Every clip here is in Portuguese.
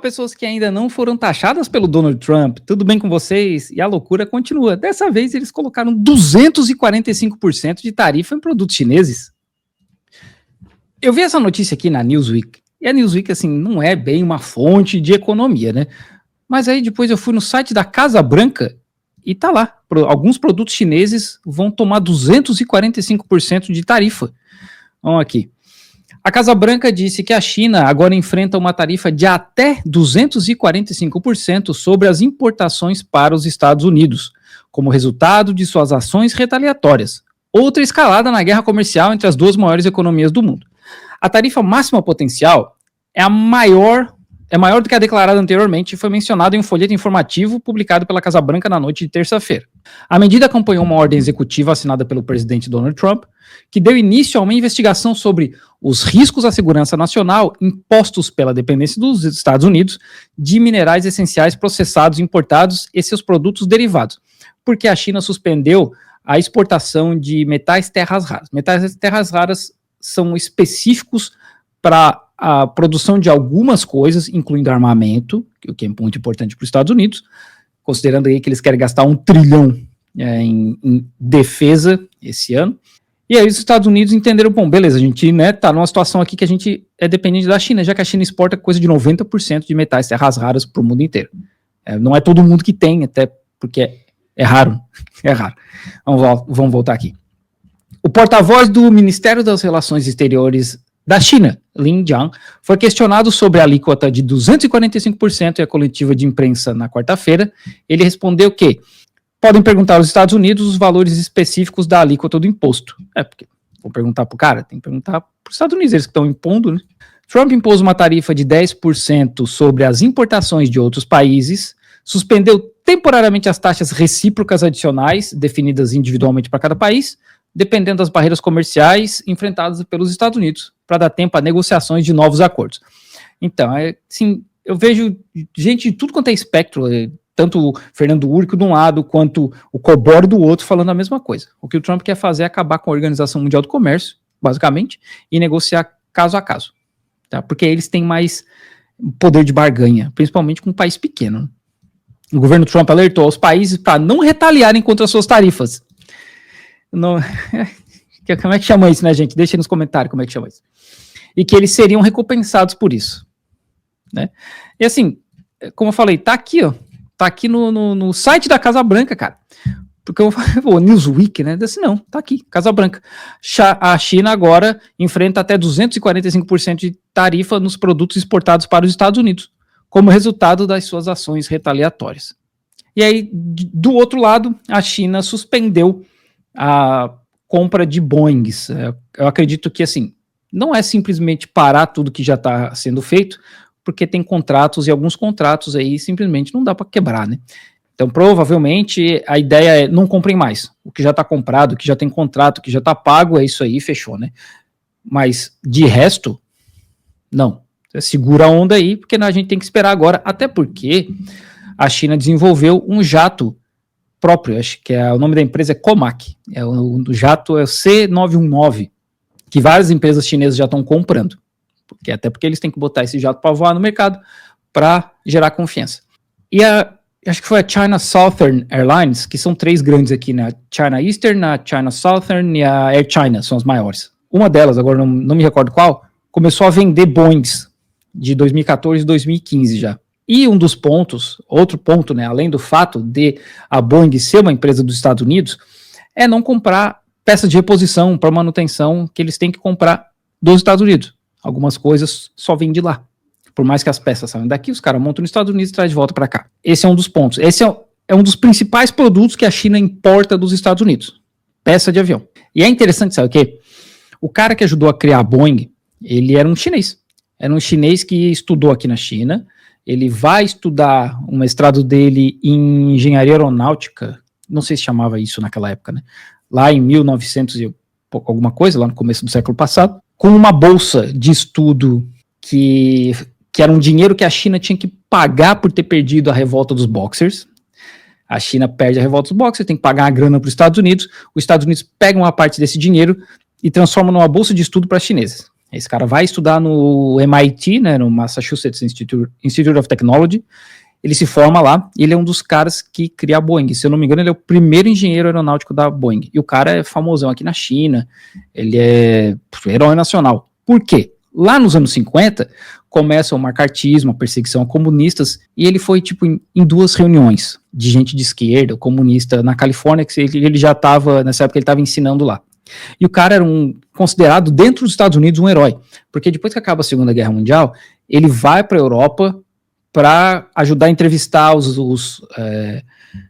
Pessoas que ainda não foram taxadas pelo Donald Trump, tudo bem com vocês? E a loucura continua. Dessa vez eles colocaram 245% de tarifa em produtos chineses. Eu vi essa notícia aqui na Newsweek, e a Newsweek, assim, não é bem uma fonte de economia, né? Mas aí depois eu fui no site da Casa Branca e tá lá. Alguns produtos chineses vão tomar 245% de tarifa. Vamos aqui. A Casa Branca disse que a China agora enfrenta uma tarifa de até 245% sobre as importações para os Estados Unidos, como resultado de suas ações retaliatórias. Outra escalada na guerra comercial entre as duas maiores economias do mundo. A tarifa máxima potencial é maior do que a declarada anteriormente e foi mencionado em um folheto informativo publicado pela Casa Branca na noite de terça-feira. A medida acompanhou uma ordem executiva assinada pelo presidente Donald Trump, que deu início a uma investigação sobre os riscos à segurança nacional impostos pela dependência dos Estados Unidos de minerais essenciais processados, importados e seus produtos derivados, porque a China suspendeu a exportação de metais terras raras. Metais terras raras são específicos para a produção de algumas coisas, incluindo armamento, o que é muito importante para os Estados Unidos, considerando aí que eles querem gastar 1 trilhão em defesa esse ano. E aí os Estados Unidos entenderam, bom, beleza, a gente tá numa situação aqui que a gente é dependente da China, já que a China exporta coisa de 90% de metais terras raras para o mundo inteiro. Não é todo mundo que tem, até porque é raro. É raro. Vamos voltar aqui. O porta-voz do Ministério das Relações Exteriores da China, Lin Jian, foi questionado sobre a alíquota de 245% e a coletiva de imprensa na quarta-feira. Ele respondeu que podem perguntar aos Estados Unidos os valores específicos da alíquota do imposto. Porque vou perguntar pro cara, tem que perguntar para os Estados Unidos, eles que estão impondo, né? Trump impôs uma tarifa de 10% sobre as importações de outros países, suspendeu temporariamente as taxas recíprocas adicionais, definidas individualmente para cada país, dependendo das barreiras comerciais enfrentadas pelos Estados Unidos, para dar tempo a negociações de novos acordos. Então, assim, eu vejo gente de tudo quanto é espectro, tanto o Fernando Urco de um lado, quanto o Cobor do outro, falando a mesma coisa. O que o Trump quer fazer é acabar com a Organização Mundial do Comércio, basicamente, e negociar caso a caso. Tá? Porque eles têm mais poder de barganha, principalmente com um país pequeno. O governo Trump alertou aos países para não retaliarem contra suas tarifas. Não, como é que chama isso, né, gente? Deixa aí nos comentários como é que chama isso. E que eles seriam recompensados por isso. Né? E assim, como eu falei, tá aqui, ó. Tá aqui no site da Casa Branca, cara. Porque eu falei, Newsweek, né? Disse, não, tá aqui, Casa Branca. A China agora enfrenta até 245% de tarifa nos produtos exportados para os Estados Unidos, como resultado das suas ações retaliatórias. E aí, do outro lado, a China suspendeu a compra de Boeings. Eu acredito que, assim, não é simplesmente parar tudo que já está sendo feito, porque tem contratos e alguns contratos aí simplesmente não dá para quebrar, né? Então, provavelmente, a ideia é não comprem mais. O que já está comprado, o que já tem contrato, o que já está pago, é isso aí, fechou, né? Mas, de resto, não. Você segura a onda aí, porque a gente tem que esperar agora, até porque a China desenvolveu um jato próprio, acho que o nome da empresa é Comac, o jato é o C919, que várias empresas chinesas já estão comprando, até porque eles têm que botar esse jato para voar no mercado para gerar confiança. E acho que foi a China Southern Airlines, que são 3 grandes aqui, né? A China Eastern, a China Southern e a Air China, são as maiores. Uma delas, agora não me recordo qual, começou a vender Boeings de 2014 e 2015 já. E um dos pontos, outro ponto, né, além do fato de a Boeing ser uma empresa dos Estados Unidos, é não comprar peças de reposição para manutenção que eles têm que comprar dos Estados Unidos. Algumas coisas só vêm de lá. Por mais que as peças saiam daqui, os caras montam nos Estados Unidos e trazem de volta para cá. Esse é um dos pontos. Esse é um dos principais produtos que a China importa dos Estados Unidos. Peça de avião. E é interessante, sabe o quê? O cara que ajudou a criar a Boeing, ele era um chinês. Era um chinês que estudou aqui na China. Ele vai estudar um mestrado dele em engenharia aeronáutica, não sei se chamava isso naquela época, né? Lá em 1900 e pouco alguma coisa, lá no começo do século passado, com uma bolsa de estudo que era um dinheiro que a China tinha que pagar por ter perdido a revolta dos Boxers. A China perde a revolta dos Boxers, tem que pagar uma grana para os Estados Unidos pegam uma parte desse dinheiro e transformam numa bolsa de estudo para chineses. Esse cara vai estudar no MIT, né, no Massachusetts Institute of Technology. Ele se forma lá, e ele é um dos caras que cria a Boeing. Se eu não me engano, ele é o primeiro engenheiro aeronáutico da Boeing. E o cara é famosão aqui na China, ele é herói nacional. Por quê? Lá nos anos 50, começa o macartismo, a perseguição a comunistas, e ele foi, tipo, em 2 reuniões de gente de esquerda, comunista, na Califórnia, que ele já estava, nessa época ele estava ensinando lá. E o cara era considerado, dentro dos Estados Unidos, um herói, porque depois que acaba a Segunda Guerra Mundial, ele vai para a Europa para ajudar a entrevistar os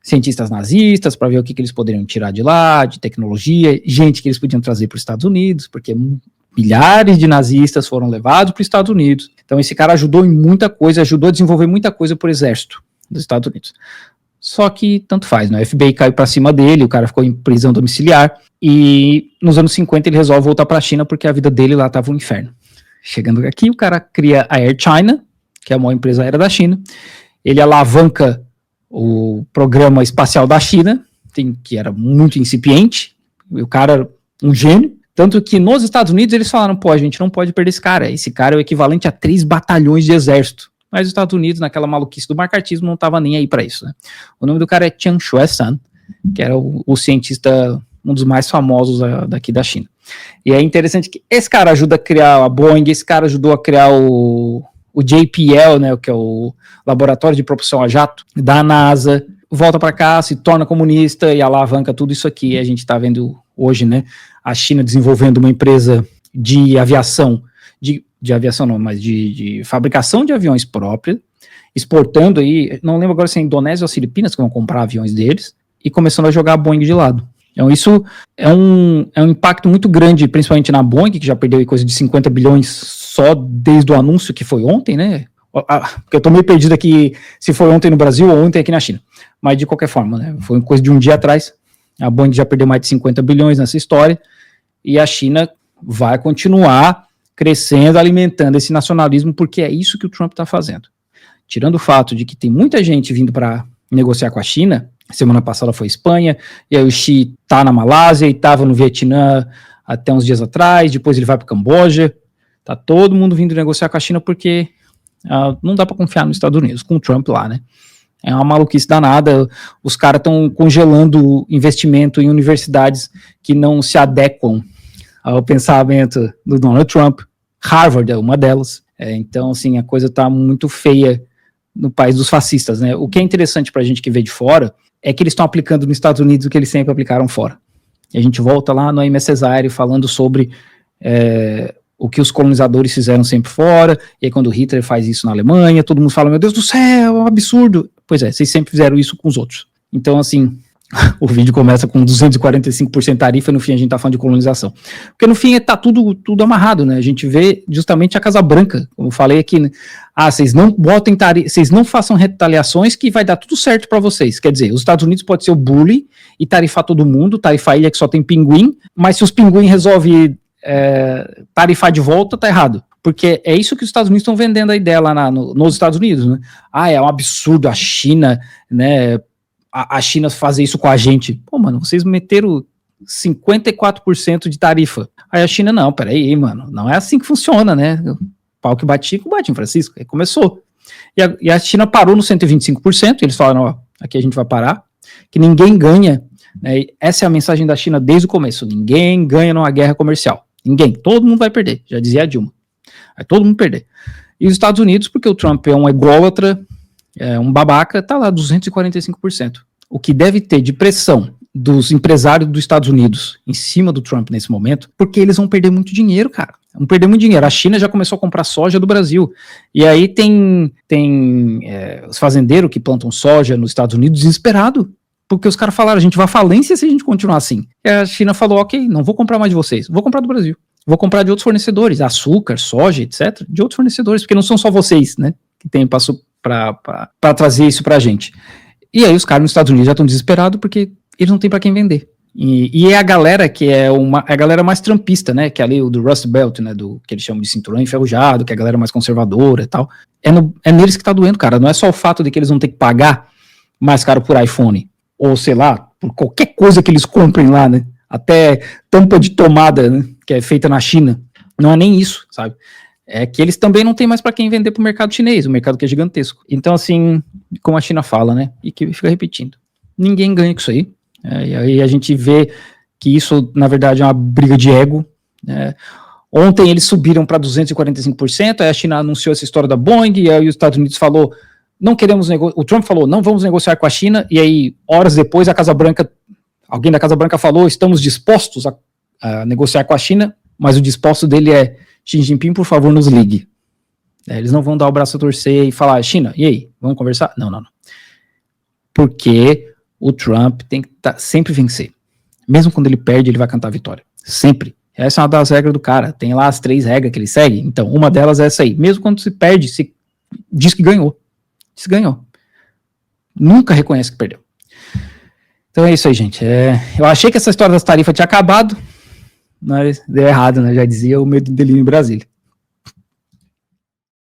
cientistas nazistas, para ver o que eles poderiam tirar de lá, de tecnologia, gente que eles podiam trazer para os Estados Unidos, porque milhares de nazistas foram levados para os Estados Unidos. Então esse cara ajudou em muita coisa, ajudou a desenvolver muita coisa para o exército dos Estados Unidos. Só que tanto faz, né? O FBI caiu para cima dele, o cara ficou em prisão domiciliar, e nos anos 50 ele resolve voltar para a China porque a vida dele lá estava um inferno. Chegando aqui, o cara cria a Air China, que é a maior empresa aérea da China. Ele alavanca o programa espacial da China, que era muito incipiente, e o cara era um gênio. Tanto que nos Estados Unidos eles falaram, pô, a gente não pode perder esse cara é o equivalente a 3 batalhões de exército. Mas os Estados Unidos, naquela maluquice do macartismo, não estava nem aí para isso, né? O nome do cara é Chiang Shui-san, que era o cientista, um dos mais famosos daqui da China. E é interessante que esse cara ajuda a criar a Boeing, esse cara ajudou a criar o JPL, né, que é o Laboratório de Propulsão a Jato, da NASA, volta para cá, se torna comunista e alavanca tudo isso aqui. A gente está vendo hoje, né, a China desenvolvendo uma empresa de aviação, de aviação não, mas de fabricação de aviões própria, exportando aí, não lembro agora se é Indonésia ou Filipinas que vão comprar aviões deles, e começando a jogar a Boeing de lado. Então isso é um impacto muito grande, principalmente na Boeing, que já perdeu coisa de 50 bilhões só desde o anúncio que foi ontem, né? Porque eu tô meio perdido aqui se foi ontem no Brasil ou ontem aqui na China. Mas de qualquer forma, né? Foi coisa de um dia atrás. A Boeing já perdeu mais de 50 bilhões nessa história, e a China vai continuar crescendo, alimentando esse nacionalismo, porque é isso que o Trump está fazendo. Tirando o fato de que tem muita gente vindo para negociar com a China, semana passada foi a Espanha, e aí o Xi tá na Malásia e estava no Vietnã até uns dias atrás, depois ele vai para o Camboja, tá todo mundo vindo negociar com a China porque não dá para confiar nos Estados Unidos, com o Trump lá, né? É uma maluquice danada, os caras estão congelando investimento em universidades que não se adequam ao pensamento do Donald Trump. Harvard é uma delas. Então, assim, a coisa está muito feia no país dos fascistas, né? O que é interessante para a gente que vê de fora é que eles estão aplicando nos Estados Unidos o que eles sempre aplicaram fora. E a gente volta lá no Aimé Césaire falando sobre o que os colonizadores fizeram sempre fora, e aí quando Hitler faz isso na Alemanha, todo mundo fala, meu Deus do céu, é um absurdo. Pois é, vocês sempre fizeram isso com os outros. Então, assim, o vídeo começa com 245% tarifa e no fim a gente tá falando de colonização. Porque no fim tá tudo amarrado, né? A gente vê justamente a Casa Branca, como eu falei aqui, né? Vocês não botem vocês não façam retaliações que vai dar tudo certo para vocês. Quer dizer, os Estados Unidos pode ser o bully e tarifar todo mundo, tarifar a ilha que só tem pinguim, mas se os pinguim resolvem tarifar de volta, tá errado. Porque é isso que os Estados Unidos estão vendendo a ideia lá nos Estados Unidos, né? É um absurdo a China, né? A China fazer isso com a gente. Pô, mano, vocês meteram 54% de tarifa. Aí a China, não, peraí, mano, não é assim que funciona, né? O pau que bate Chico, bate em Francisco. Aí começou. E a China parou no 125%, eles falaram, ó, aqui a gente vai parar, que ninguém ganha, né? E essa é a mensagem da China desde o começo, ninguém ganha numa guerra comercial. Ninguém, todo mundo vai perder, já dizia a Dilma. Vai todo mundo perder. E os Estados Unidos, porque o Trump é um ególatra, um babaca, tá lá 245%. O que deve ter de pressão dos empresários dos Estados Unidos em cima do Trump nesse momento, porque eles vão perder muito dinheiro, cara. Vão perder muito dinheiro. A China já começou a comprar soja do Brasil. E aí tem os fazendeiros que plantam soja nos Estados Unidos desesperado, porque os caras falaram, a gente vai à falência se a gente continuar assim. E a China falou, ok, não vou comprar mais de vocês, vou comprar do Brasil. Vou comprar de outros fornecedores, açúcar, soja, etc., de outros fornecedores, porque não são só vocês, né, que tem para trazer isso pra gente. E aí os caras nos Estados Unidos já estão desesperados porque eles não têm para quem vender. E é a galera que é a galera mais trumpista, né, que é ali o do Rust Belt, né, que eles chamam de cinturão enferrujado, que é a galera mais conservadora e tal. É neles que tá doendo, cara. Não é só o fato de que eles vão ter que pagar mais caro por iPhone, ou sei lá, por qualquer coisa que eles comprem lá, né, até tampa de tomada, né, que é feita na China, Não é nem isso, sabe? É que eles também não têm mais para quem vender para o mercado chinês, o mercado que é gigantesco. Então, assim, como a China fala, né? E que fica repetindo. Ninguém ganha com isso aí. E aí a gente vê que isso, na verdade, é uma briga de ego. Ontem eles subiram para 245%, aí a China anunciou essa história da Boeing, e aí os Estados Unidos falou, não queremos negociar, o Trump falou, não vamos negociar com a China, e aí, horas depois, a Casa Branca, alguém da Casa Branca falou, estamos dispostos a negociar com a China, mas o disposto dele é, Xi Jinping, por favor, nos ligue. Eles não vão dar o braço a torcer e falar, China, e aí, vamos conversar? Não. Porque o Trump tem que sempre vencer. Mesmo quando ele perde, ele vai cantar a vitória. Sempre. Essa é uma das regras do cara. Tem lá as 3 regras que ele segue. Então, uma delas é essa aí. Mesmo quando se perde, se diz que ganhou. Se ganhou. Nunca reconhece que perdeu. Então é isso aí, gente. Eu achei que essa história das tarifas tinha acabado, mas deu errado, né? Já dizia o medo dele em Brasília.